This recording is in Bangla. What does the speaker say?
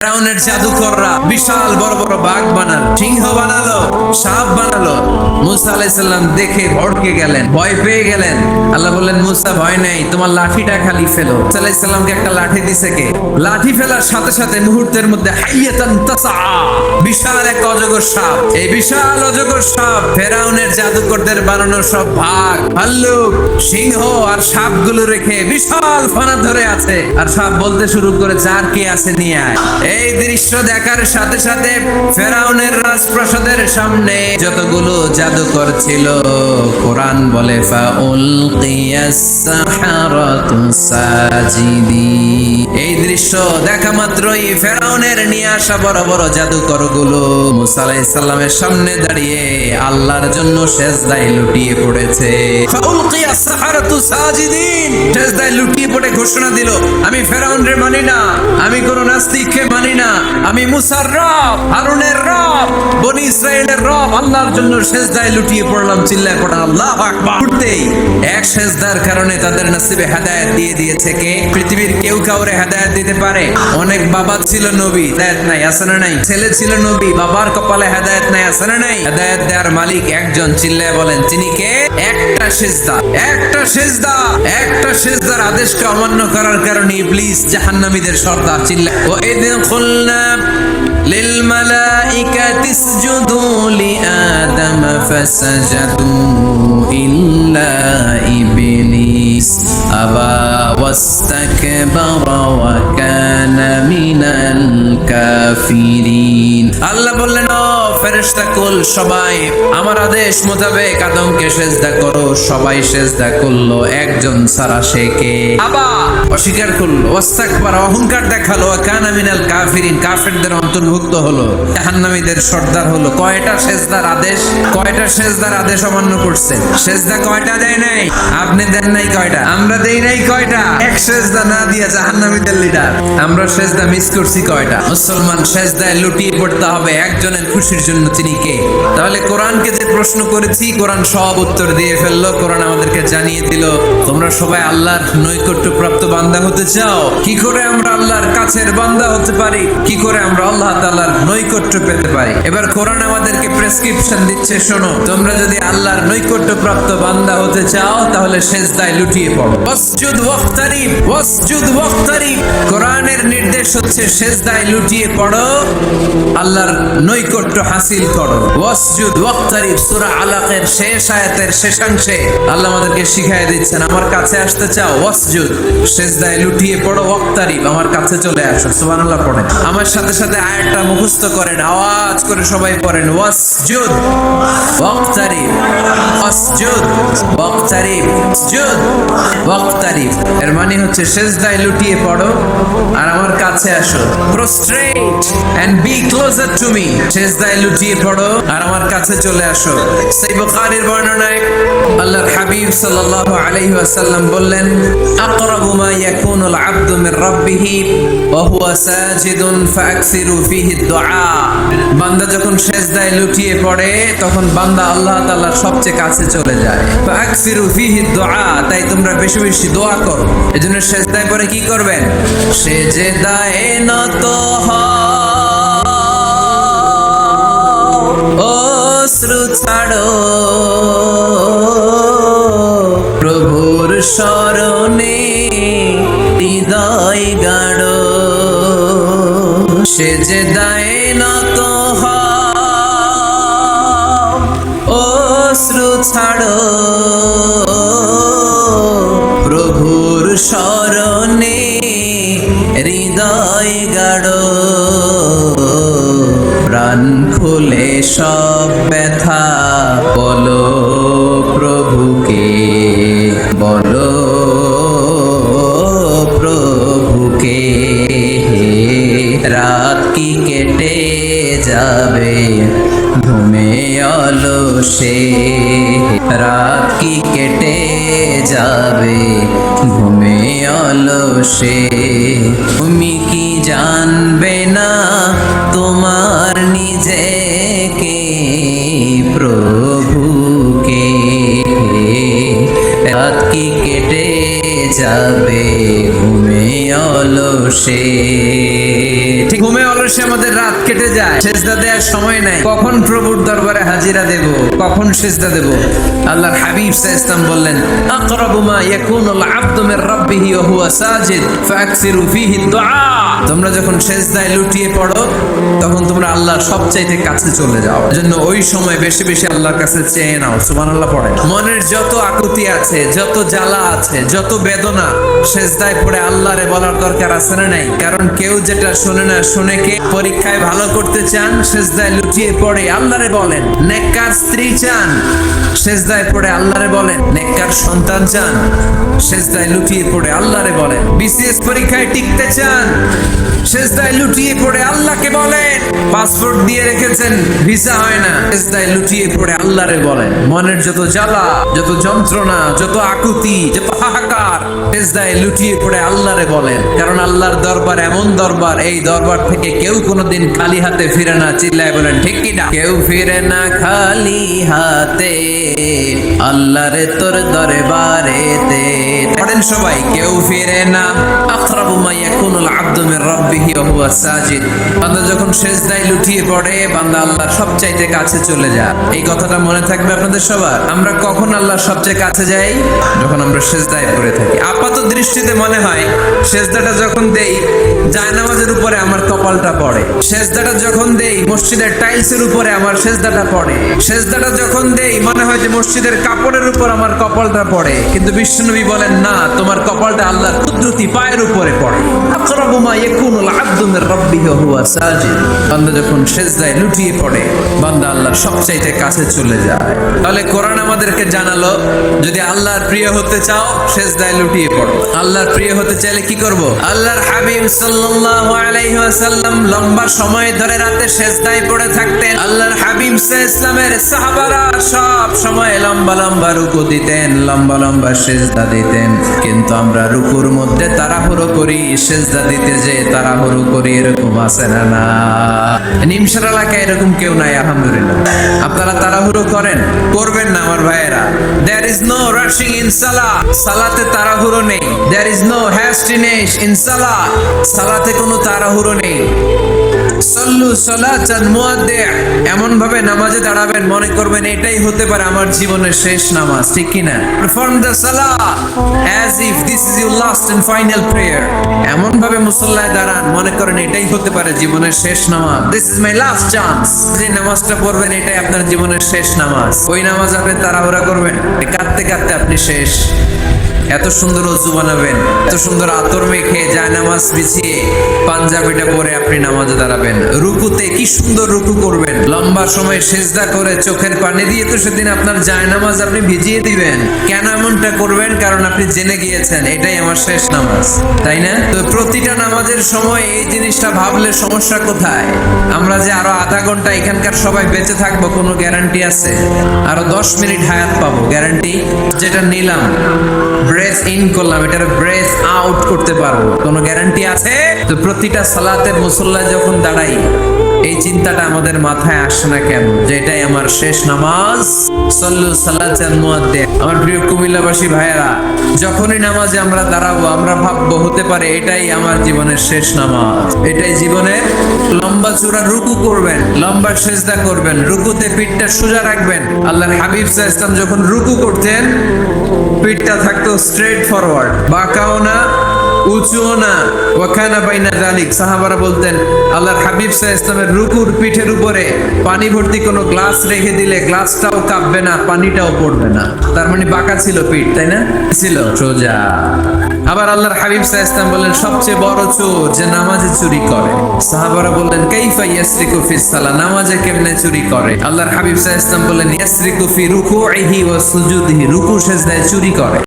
ফেরাউনের জাদুকররা বিশাল বড় বড় বাঘ বানালো, সিংহ বানালো, সাপ বানালো। মুসা আলাইহিস সালাম দেখে ভড়কে গেলেন, ভয় পেয়ে গেলেন। আল্লাহ বললেন, মুসা ভয় নেই, তোমার লাঠিটা খালি ফেলো। মুসা আলাইহিস সালামকে একটা লাঠি দিছে কে? লাঠি ফেলার সাথে সাথে মুহূর্তের মধ্যে হাইয়াতান তাসআ, বিশাল এক অজগর সাপ। এই বিশাল অজগর সাপ ফেরাউনের জাদুকরদের বানানো সব বাঘ, ভাল্লুক, সিংহ আর সাপগুলো রেখে বিশাল ফানা ধরে আছে। আর সাপ বলতে শুরু করেছে, আর কে আছে নিয়ে আয়। এই দৃশ্য দেখার সাথে সাথে ফেরাউনের রাজপ্রাসাদের সামনে যতগুলো জাদুকর ছিল, কোরআন বলে ফাউলকিয়াস সাহারাতু সাজিদিন। এই দৃশ্য দেখা মাত্রই ফেরাউনের নিয়ে আসা বড় বড় জাদুকর গুলো মুসা আলাইহিস সালামের সামনে দাঁড়িয়ে আল্লাহর জন্য সেজদায় লুটিয়ে পড়েছে। ফাউলকিয়াস সাহারাতু সাজিদিন, সেজদায় লুটিয়ে পড়ে ঘোষণা দিল, আমি ফেরাউনের মানি না, আমি কোন নাস্তিককে মানি না, আমি মুসার রব, হারুনের রব, বনি ইসরাইলের রব, আল্লাহর জন্য সেজদায় লুটিয়ে পড়লাম। চিল্লায় পড়ান আল্লাহু আকবার। উঠতেই এক সেজদার কারণে তাদের নসিবে হেদায়েত দিয়ে দিয়েছে কে? পৃথিবীর কেউ কাউরে হেদায়েত দিতে পারে? অনেক বাবা ছিল নবী, হেদায়েত নাই, আছে না নাই? ছেলে ছিল নবী, বাবার কপালে হেদায়েত নাই, আছে না নাই? হেদায়েত দেওয়ার মালিক একজন, চিল্লায় বলেন তিনি কে? একটা সেজদা, একটা সেজদা, একটা সেজদার আদেশকে অমান্য করার কারণে ইবলিস জাহান্নামীদের সর্দার। চিল্লায় وإذ قلنا للملائكة اسجدوا لآدم فسجدوا إلا إبليس أبى واستكبر وكان من الكافرين। আল্লাহ বললেন, ও ফেরেশতা কুল সবাই আমার আদেশ মোতাবেক আদমকে সেজদা করো। সবাই সেজদা করলো, একজন ছাড়া, সে কে? আবা, অস্বীকার করলো, ওয়াস্তাকবার, অহংকার দেখালো, কানা মিনাল কাফিরিন, কাফেরদের অন্তর্ভুক্ত হলো, জাহান্নামীদের সর্দার হলো। কয়টা সেজদার আদেশ, কয়টা সেজদার আদেশ অমান্য করছে? সেজদা কয়টা দেয় নাই? আপনি দেন নাই কয়টা? আমরা দেই নাই কয়টা? এক সেজদা না দিয়া জাহান্নামীদের লিডার। আমরা সেজদা মিস করছি কয়টা? মুসলমান সেজদায় লুটিয়ে পড়তে হবে একজনের খুশির জন্য, তিনি কে? তাহলে কোরআনকে যে প্রশ্ন করেছি, কোরআন সব উত্তর দিয়ে ফেললো। কোরআন আমাদেরকে জানিয়ে দিল, তোমরা সবাই আল্লাহর নৈকট্য প্রাপ্ত বান্দা হতে চাও? কি করে আমরা আল্লাহর কাছের বান্দা হতে পারি? কি করে আমরা আল্লাহ তাআলার নৈকট্য পেতে পারি? এবার কোরআন আমাদেরকে প্রেসক্রিপশন দিচ্ছে, শোনো, তোমরা যদি আল্লাহর নৈকট্য প্রাপ্ত বান্দা হতে চাও তাহলে সেজদায় লুটিয়ে পড়ো। ওয়াসজুদ ওয়াক্তারিব, ওয়াসজুদ ওয়াক্তারিব। কোরআনের নির্দেশ হচ্ছে সেজদায় লুটিয়ে পড়ো, আল্লাহর নৈকট্য হাসিল করো। ওয়াসজুদ ওয়াক্তারিব, সূরা আলাকের শেষ আয়াতের শেষাংশে আল্লাহ আমাদেরকে শিখিয়ে দিচ্ছেন, আমার কাছে আসতে চাও, ওয়াসজুদ, সেজদায় লুটিয়ে পড়ো, ওয়াক্তারিব, আমার কাছে চলে আসো। সুবহানাল্লাহ পড়েন, আমার সাথে সাথে আয়াতটা মুখস্থ করেন, আওয়াজ করে সবাই পড়েন, ওয়াসজুদ ওয়াক্তারিব, ওয়াসজুদ ওয়াক্তারিব, ওয়াসজুদ ওয়াক্তারিব। এর মানে হচ্ছে সেজদায় লুটিয়ে পড়ো আর আমার কাছে আসো। Prostrate and be closer to me, সেজদায় লুটিয়ে পড়ো আর আমার কাছে চলে আসো। সহিহ বুখারীর বর্ণনায় আল্লাহর হাবিব সাল্লাল্লাহু আলাইহি ওয়াসাল্লাম বললেন, আকরাবু মা ইয়াকুনুল আবদু মির রাব্বিহি ওয়া হুয়া সাজিদুন ফাকসিরু ফীহি দুআ। বান্দা যখন সেজদায় লুটিয়ে পড়ে তখন বান্দা আল্লাহ তাআলার সবচেয়ে কাছে চলে যায়। ফাকসিরু ফীহি দুআ, তাই তোমরা বেশি বেশি দোয়া করো। এজন্য সেজদায় পড়ে কি করবেন? সেজদায় নত হও, অশ্রু ছাড়ো, প্রভুর শরণে হৃদয় গাড়ো। সেজদায় নত হও, অশ্রু ছাড়ো, প্রভুর শরণে হৃদয় গাড়ো। প্রাণ খুলে সব ব্যথা বলো প্রভুকে, বলো প্রভুকে। রাত কি কেটে যাবে ঘুমে অলসে, রাত কি কেটে যাবে ঘুমে অলসে। তুমি কি জানবে না তোমার নিজেকে, প্রভুকে? রাত কি কেটে যাবে ঘুমে অলসে, ঠিক ঘুমে বসে আমাদের রাত কেটে যায়, সেজদা দেওয়ার সময় নাই। কখন প্রভুর দরবারে হাজিরা দেব, কখন সেজদা দেব? আল্লাহর হাবিব সাল্লাল্লাহু আলাইহি ওয়াসাল্লাম বললেন, আকরাবু মা ইয়াকুনুল আবদু মির রাব্বিহি ওয়া হুয়া সাজিদ ফাকসিরু ফীহি দুআ। তোমরা যখন সেজদায় লুটিয়ে পড়ো তখন তোমরা আল্লাহর সবচাইতে কাছে চলে যাও। এজন্য ওই সময় বেশি বেশি আল্লাহর কাছে চেয়ে নাও। সুবহানাল্লাহ পড়ে। মনের যত আকুতি আছে, যত জ্বালা আছে, যত বেদনা, সেজদায় পড়ে আল্লাহরে বলার দরকার আছে না নাই? কারণ কেউ যেটা শুনে না, শুনে কে পরীক্ষায় ভালো করতে চান, সেজদায় লুটিয়ে পড়ে আল্লাহরে বলেন। নেককার স্ত্রী চান, সেজদায় পড়ে আল্লাহরে বলেন। নেককার সন্তান চান, সেজদায় লুটিয়ে পড়ে আল্লাহরে বলেন। বিসিএস পরীক্ষায় টিকতে চান, সেজদায় লুটিয়ে পড়ে আল্লাহকে বলেন। পাসপোর্ট দিয়ে রেখেছেন, ভিসা হয় না, সেজদায় লুটিয়ে পড়ে আল্লাহরে বলেন। মনের যত জ্বালা, যত যন্ত্রণা, যত আকুতি, যত হাহাকার, সেজদায় লুটিয়ে পড়ে আল্লাহরে বলেন। কারণ আল্লাহর দরবার এমন দরবার, এই দরবার থেকে কেউ কোনোদিন খালি হাতে ফিরে না। চিল্লায় বলেন ঠিক কি না? কেউ ফিরে না খালি হাতে আল্লাহরে তোর দরবারেতে। পড়েন সবাই, কেউ ফিরে না। আকরাবু মা ইয়াকুনুল আবদু মির রাব্বিহি ওয়া হুয়া সাজিদ। বান্দা যখন সেজদায় লুটিয়ে পড়ে, বান্দা আল্লাহর সবচাইতে কাছে চলে যায়। এই কথাটা মনে থাকবে আপনাদের সবার। আমরা কখন আল্লাহর সবচেয়ে কাছে যাই? যখন আমরা সেজদায় পড়ে থাকি। আপাত দৃষ্টিতে মনে হয় সেজদাটা যখন দেই জায়নামাজের উপরে আমার কপালটা পড়ে, সেজদাটা যখন দেই মসজিদের টাইলসের উপরে আমার সেজদাটা পড়ে, সেজদাটা যখন দেই মনে হয় যে মসজিদের কাপড়ের উপর আমার কপালটা পড়ে। কিন্তু বিশ্বনবী বলেন না, তোমার কপালটা আল্লাহর কুদরতি পায়ের উপরে পড়ে। আকরাবু মা ইয়াকুনুল আবদু মির রাব্বিহি ওয়া হুয়া সাজিদ। বান্দা যখন সেজদায় লুটিয়ে পড়ে, বান্দা আল্লাহর সবচাইতে কাছে চলে যায়। তাহলে কোরআন আমাদেরকে জানালো, যদি আল্লাহর প্রিয় হতে চাও সেজদায় লুটিয়ে পড়ো। আল্লাহর প্রিয় হতে চাইলে কি করব? আল্লাহর হাবিব সাল্লাল্লাহু আলাইহি ওয়াসাল্লাম লম্বা সময় ধরে রাতে সেজদায় পড়ে থাকতেন। আল্লাহর হাবিব সাল্লাল্লাহু আলাইহি ওয়াসাল্লামের সাহাবারা সব সময় লম্বা লম্বা রুকু দিতেন, লম্বা লম্বা সেজদা দিতেন। কিন্তু আমরা রুকুর মধ্যে তাড়াহুড়ো করি, সেজদা দিতে যে তাড়াহুড়ো করি, এরকম আছে না? না, নিমসার এলাকায় এরকম কেউ নাই আলহামদুলিল্লাহ। আপনারা তাড়াহুড়ো করেন? করবেন না আমার ভাইয়েরা। There is no rushing in salah. সালাতে তাড়াহুড়ো নেই। There is no hastiness in salah. সালাতে কোনো তাড়াহুড়ো নেই। সল্লু সালাতান মুআদ্দি'। এমন ভাবে নামাজে দাঁড়াবেন মনে করবেন এটাই হতে পারে আমার জীবনের শেষ নামাজ, ঠিক কি না? Perform the salah as if this is your last and final prayer. এমন ভাবে মুসল্লায় দাঁড়ান মনে করেন এটাই হতে পারে জীবনের শেষ নামাজ। This is my last chance. যে নামাজটা পড়বেন এটাই আপনার জীবনের শেষ নামাজ। ওই নামাজ আপনি তাড়াহুড়া করবেন, কাঁদতে কাঁদতে আপনি শেষ। এত সুন্দর ওযু বানাবেন, এত সুন্দর আতর মেখে জায়নামাজ বিছিয়ে পাঞ্জাবিটা পরে আপনি নামাজে দাঁড়াবেন। রুকুতে কি সুন্দর রুকু করবেন, লম্বা সময় সেজদা করে চোখের পানি দিয়ে তো সেদিন আপনার জায়নামাজ আপনি ভিজিয়ে দিবেন। কেন এমনটা করবেন? কারণ আপনি জেনে গিয়েছেন এটাই আমার শেষ নামাজ, তাই না? তো প্রতিটা নামাজের সময় এই জিনিসটা ভাবলে সমস্যা কোথায়? আমরা যে আরো আধা ঘন্টা এখানকার সবাই বেঁচে থাকবো কোনো গ্যারান্টি আছে? আরো 10 মিনিট হায়াত পাবো, গ্যারান্টি? যেটা নিলাম ব্রেথ ইন করলাম, এটার ব্রেথ আউট করতে পারবো, কোনো গ্যারান্টি আছে? তো প্রতিটা সালাতের মুসল্লায় যখন দাঁড়াই এই চিন্তাটা আমাদের মাথায় আসে না কেন যে এটাই আমার শেষ নামাজ? সল্লু সালাতান মুআদ্দি'। আমার প্রিয় কুমিল্লাবাসী ভাইয়েরা, যখনই নামাজে আমরা দাঁড়াবো আমরা ভাববো হতে পারে এটাই আমার জীবনের শেষ নামাজ, এটাই জীবনের। লম্বা চূড়া রুকু করবেন, লম্বা সেজদা করবেন, রুকুতে পিঠটা সোজা রাখবেন। আল্লাহর হাবিব সাল্লাল্লাহু আলাইহি ওয়াসাল্লাম যখন রুকু করতেন পিঠটা থাকতো স্ট্রেট ফরওয়ার্ড, বাঁকাও না উঁচুও না। ওয়াকানা বাইনা যালিক। সাহাবারা বলতেন আল্লাহর হাবিব সাল্লাল্লাহু আলাইহি ওয়াসাল্লামের রুকুর পিঠের উপরে পানি ভর্তি কোনো গ্লাস রেখে দিলে গ্লাসটাও কাঁপবে না, পানিটাও পড়বে না। তার মানে বাঁকা ছিল পিঠ, তাই না? ছিল সোজা। আবার আল্লাহর হাবিব সাল্লাল্লাহু আলাইহি ওয়াসাল্লাম বললেন সবচেয়ে বড় চোর যে নামাজে চুরি করে। সাহাবারা বললেন কাইফা ইয়াসরিকু ফিস সালাহ, নামাজে কেমনে চুরি করে? আল্লাহর হাবিব সাল্লাল্লাহু আলাইহি ওয়াসাল্লাম বললেন ইয়াসরিকু ফি রুকুইহি ওয়া সুজুদিহি, রুকু সেজদায় চুরি করে।